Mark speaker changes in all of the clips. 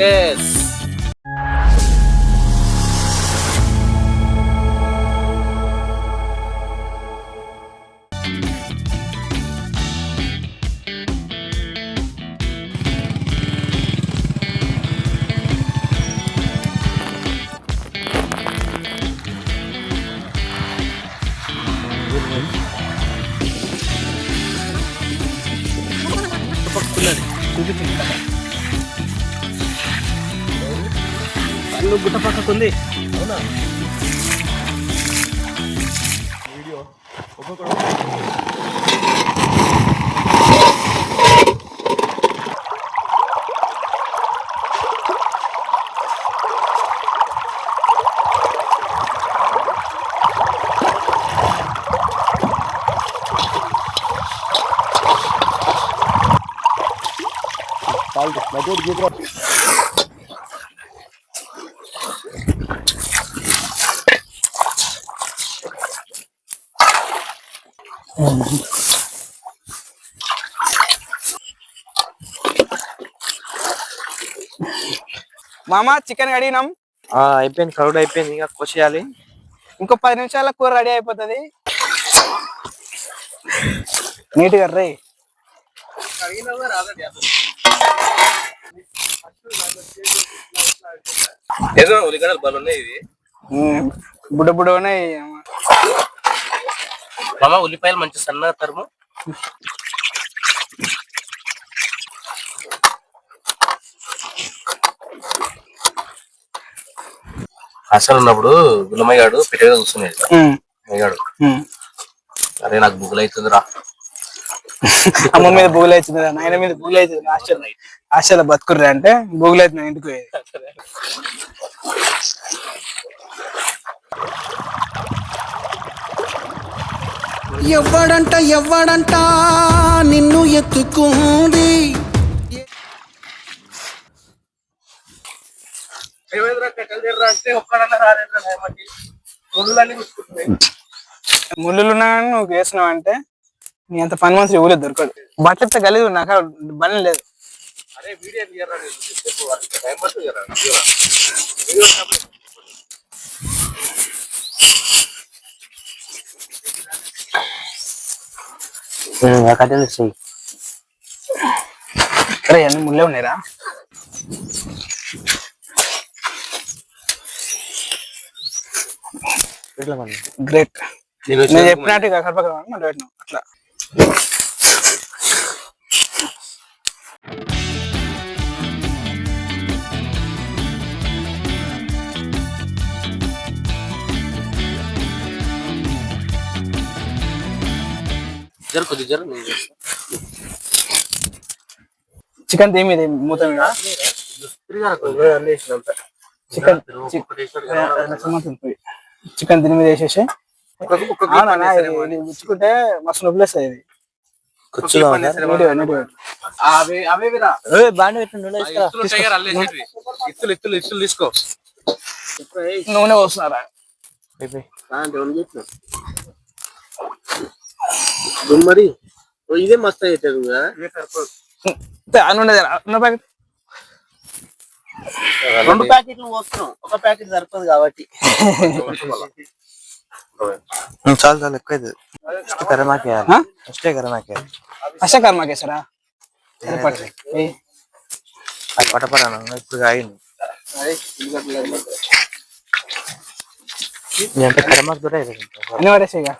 Speaker 1: Yes. గుట్ట పక్కకుంది. అవునా? Video మామా చికెన్ అడిగినాం.
Speaker 2: అయిపోయింది, క్రౌడ్ అయిపోయింది, ఇంకా కోసేయాలి.
Speaker 1: ఇంకో 10 నిమిషాల కూర రెడీ అయిపోతుంది. నీట్గా రే. బుడ్డ బుడ్డ ఉన్నాయి
Speaker 2: మామ. ఉల్లిపాయలు మంచి సన్నగా తరుము. అసలు ఉన్నప్పుడు గుల్లమయ్యాడు పెట్టేగా కూర్చునేది. అయ్యాడు అరే నాకు బుగులు అవుతుందిరా.
Speaker 1: అమ్మ మీద బుగులు అవుతుంది, నాయన మీద బుగులు అవుతుంది. హాస్టల్లో బతుకుర్రా అంటే బుగులు అవుతుంది ఇంటికి పోయేది.
Speaker 3: ఎవ్వడంట నిన్ను ఎత్తుకుంది.
Speaker 1: ముళ్ళున్నా నువ్వు వేసినావు అంటే నీ అంత పని మంత్రి ఊళ్ళో దొరకదు. బట్టలతో గలీదు నాకు బలం లేదు. అరే అన్ని ముళ్ళే ఉన్నాయిరా. గ్రేట్. నేను చెప్పినట్టు కరపక అట్లా. చికెన్ తీమి మూత మీద చికెన్ దీని మీద వేసేసి ఉచ్చుకుంటే మస్తు నొప్పులేస్తాయి. ఇది
Speaker 2: తీసుకో.
Speaker 1: నూనె పోస్తున్నారా?
Speaker 2: మరి ఇదే మస్తు అవుతుంది. రెండు ప్యాకెట్లు పోస్తున్నాం, ఒక ప్యాకెట్ సరిపోదు కాబట్టి. చాలు చాలు ఎక్కువ
Speaker 1: ఫస్ట్ కర్మాకేసారా?
Speaker 2: పటపడా ఇప్పుడు ఆగింది అంటే కర్మాకు దూర
Speaker 1: అన్ని పడేసి ఇక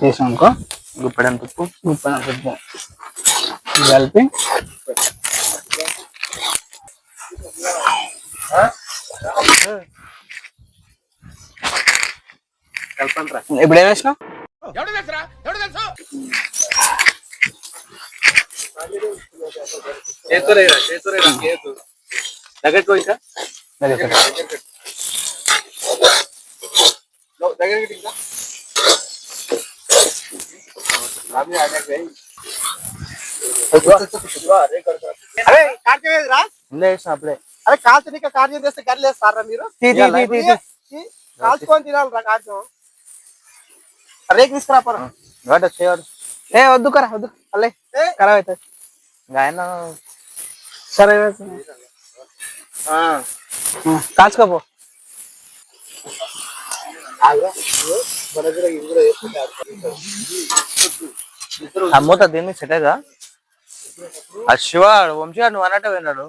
Speaker 1: తీసానుకో.
Speaker 2: గుప్పడంత ఉప్పు
Speaker 1: కలిపి ఇప్పుడు ఏం వేసినావు?
Speaker 2: దగ్గరకు ఇంకా
Speaker 1: అరే అప్పుడే
Speaker 2: అరే కాల్చనిక కార్యం చేస్తే గర్లేస్తారా మీరు? కాల్చుకొని తినాలి కాల్చం. రేపు తీసుకురాపరా.
Speaker 1: ఏ వద్దు కరా వద్దు అల్లే ఖరాబ్ అవుతుంది. సరే కాల్చుకోపో.
Speaker 4: అమ్మతో దీన్ని సెట్ అయ్యా. ఆ శివ వంశీ గారు నువ్వు అన్నట్టు విన్నాడు.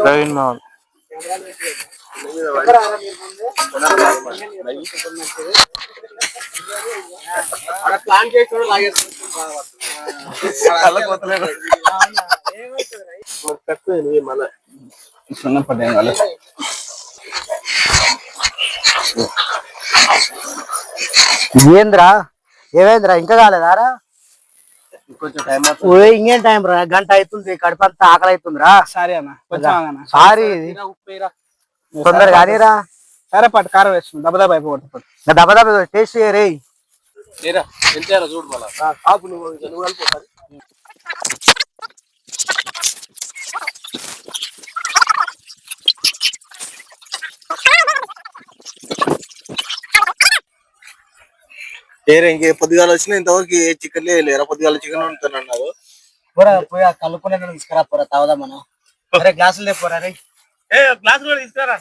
Speaker 4: ప్రవీణ్ మోహన్
Speaker 2: ప్లాన్ చేసి లాగేస్తుంది.
Speaker 5: ఏంద్రా ఏమైందిరా ఇంకా కాలేదారా?
Speaker 2: కొంచెం టైం
Speaker 5: ఇంకేం టైం రా, గంట అవుతుంది, కడుపంతా ఆకలి అవుతుందిరా.
Speaker 1: సారీ అన్న కొంచెం
Speaker 5: సారీ తొందరగా కానీరా.
Speaker 1: సరే పట్టు కారం వేస్తుంది దెబ్బ దెబ్బ అయిపోతుంది.
Speaker 5: దెబ్బ టేస్ట్ చేయరే.
Speaker 2: ఎంత చూడు మళ్ళా ఆపు నువ్వు కలిపోతారు. ఇంకే పొద్దుగాల వచ్చిన ఇంతవరకు ఏ చికెన్ లేరా? పొద్దుగాల చికెన్ వండుతానన్నారు.
Speaker 5: పోయి కలుపుకునే తీసుకురా పోరా, తాగుదాం మనం. అరే గ్లాసులు తెపోరా రే.
Speaker 2: గ్లాస్ కూడా తీసుకురా.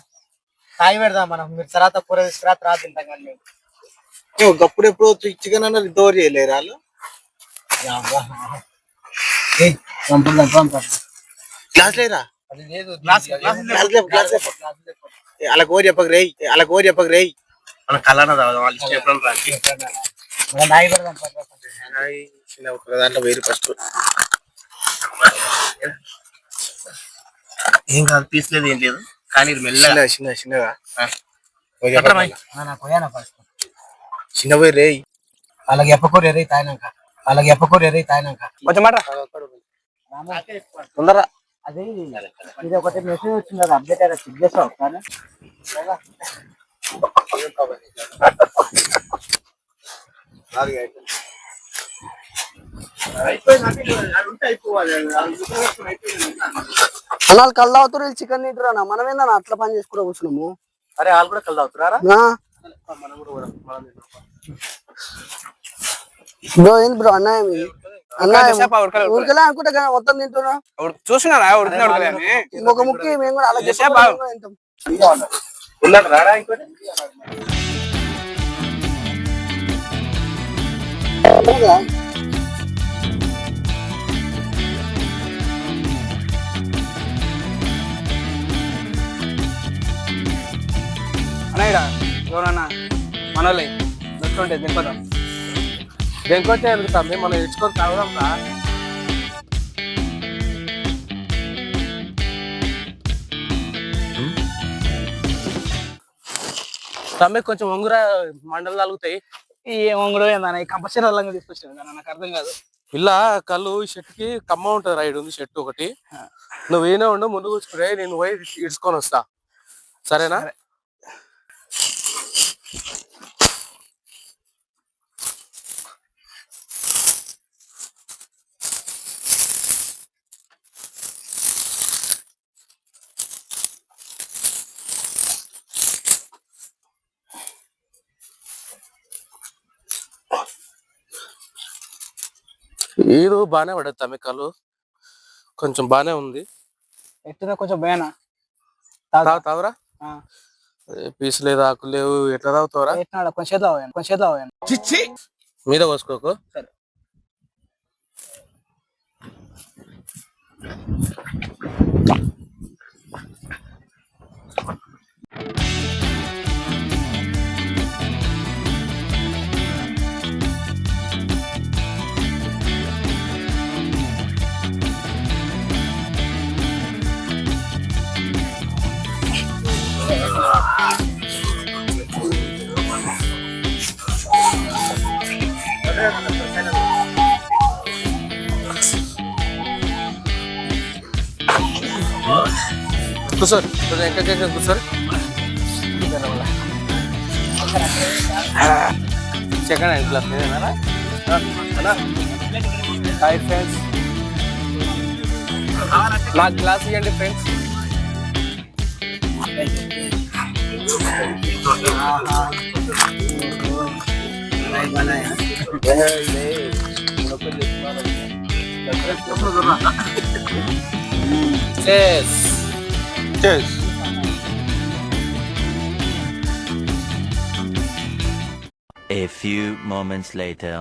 Speaker 5: తాగి పెడదాం మనం. మీరు తర్వాత కూర తీసుకురా, తర్వాత తింటాం. కానీ
Speaker 2: అప్పుడు ఎప్పుడు చికెన్ అన్నారు ఇంతవరకు చేయలేరు వాళ్ళు. గ్లాస్ లేరా? అలా కోరి చెప్పక రేయ్, అలా కోరి చెప్పక రేయ్. మన కళ్ళన తాగుదాం. వాళ్ళు ఇష్టం ఎప్పుడు ఒక దాంట్లో వేరు ఫస్ట్ ఏం కాదు, తీసలేదు ఏం లేదు. కానీ ఇది మెల్లగా చిన్నగా చిన్న పోయి రేయ్.
Speaker 5: అలాగే ఎప్పకూర ఎర్రీ తాగినాక, కొంచెం మాట
Speaker 2: తొందరగా.
Speaker 5: అది ఇది ఒకటి మెసేజ్ వచ్చింది, అది అప్డేట్ అయినా చెక్ చేస్తావు కానీ అన్నాళ్ళు కళ్ళు అవుతారు, చికెన్ తింటారా? మనం ఏందన్నా అట్లా పని చేసుకుంటూ కూర్చున్నాము.
Speaker 2: అరే వాళ్ళు కూడా కళ్ళు అవుతారా?
Speaker 5: బ్రో ఏంది బ్రో అన్నాయం ఊరికెళ్ళా అనుకుంటా మొత్తం తింటున్నా.
Speaker 1: చూసినారా
Speaker 5: ఇంకొక ముక్కి మేము కూడా అలా తింటాం.
Speaker 2: రాడా ఇంకోటి
Speaker 1: అన్నయ్యరా ఎవరన్నా మనోళ్ళే దొరుకుతుంటే దింపదాం.
Speaker 2: దేనికొచ్చే ఎదుగుతాం మనం ఇచ్చుకొని తాగుదాం రా. తమ్మి కొంచెం వంగురా, మండలు తగులుతాయి.
Speaker 1: ఈ వంగుడు ఏందన్న కంపల్సరీ అల్లంగా తీసుకొచ్చాను కానీ నాకు అర్థం కాదు.
Speaker 2: ఇలా కళ్ళు ఈ షర్ట్కి కమ్మ ఉంటుంది. రైడ్ ఉంది షర్ట్ ఒకటి. నువ్వు ఏనే ఉండు, ముందు కూర్చుకునే నేను పోయి ఇడ్చుకొని వస్తా. సరేనా? ఏదో బానే పడదు తమికాలు, కొంచెం బానే ఉంది.
Speaker 1: ఎట్లా కొంచెం భయనా
Speaker 2: తాగురా. పీస్ లేదు, ఆకులు లేవు, ఎట్లా తాగుతావురా?
Speaker 1: కొంచెం
Speaker 2: మీద పోసుకోకు. కూర్చోరు కొంచెం ఇంకా కూర్చోరు. Second hand glass hi friends, నాకు గ్లాస్ ఇవ్వండి friends. Cheers.
Speaker 1: Cheers.
Speaker 6: A few moments later.